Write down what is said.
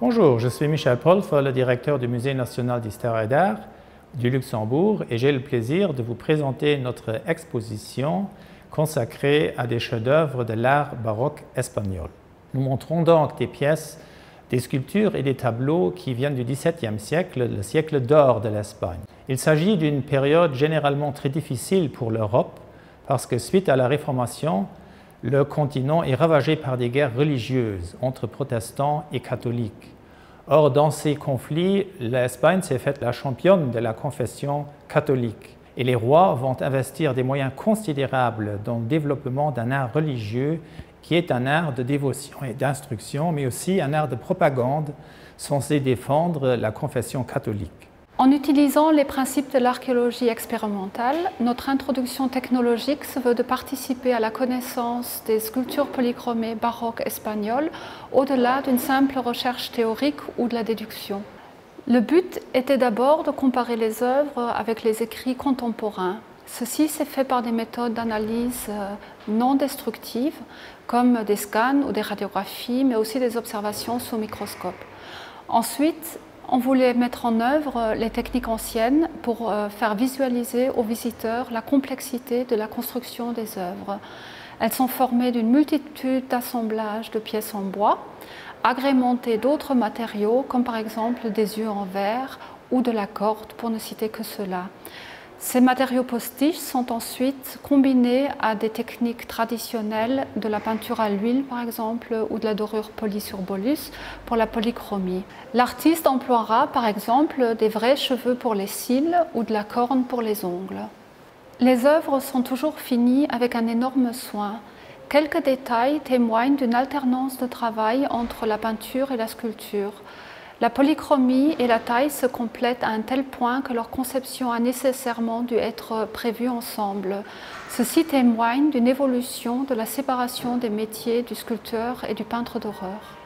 Bonjour, je suis Michel Polf, le directeur du Musée national d'histoire et d'art du Luxembourg et j'ai le plaisir de vous présenter notre exposition consacrée à des chefs-d'œuvre de l'art baroque espagnol. Nous montrons donc des pièces, des sculptures et des tableaux qui viennent du XVIIe siècle, le siècle d'or de l'Espagne. Il s'agit d'une période généralement très difficile pour l'Europe parce que suite à la Réformation, le continent est ravagé par des guerres religieuses entre protestants et catholiques. Or, dans ces conflits, l'Espagne s'est faite la championne de la confession catholique. Et les rois vont investir des moyens considérables dans le développement d'un art religieux qui est un art de dévotion et d'instruction, mais aussi un art de propagande censé défendre la confession catholique. En utilisant les principes de l'archéologie expérimentale, notre introduction technologique se veut de participer à la connaissance des sculptures polychromées baroques espagnoles au-delà d'une simple recherche théorique ou de la déduction. Le but était d'abord de comparer les œuvres avec les écrits contemporains. Ceci s'est fait par des méthodes d'analyse non destructives comme des scans ou des radiographies, mais aussi des observations sous microscope. Ensuite, on voulait mettre en œuvre les techniques anciennes pour faire visualiser aux visiteurs la complexité de la construction des œuvres. Elles sont formées d'une multitude d'assemblages de pièces en bois, agrémentées d'autres matériaux comme par exemple des yeux en verre ou de la corde, pour ne citer que cela. Ces matériaux postiches sont ensuite combinés à des techniques traditionnelles de la peinture à l'huile par exemple ou de la dorure polie sur bolus pour la polychromie. L'artiste emploiera par exemple des vrais cheveux pour les cils ou de la corne pour les ongles. Les œuvres sont toujours finies avec un énorme soin. Quelques détails témoignent d'une alternance de travail entre la peinture et la sculpture. La polychromie et la taille se complètent à un tel point que leur conception a nécessairement dû être prévue ensemble. Ceci témoigne d'une évolution de la séparation des métiers du sculpteur et du peintre d'horreur.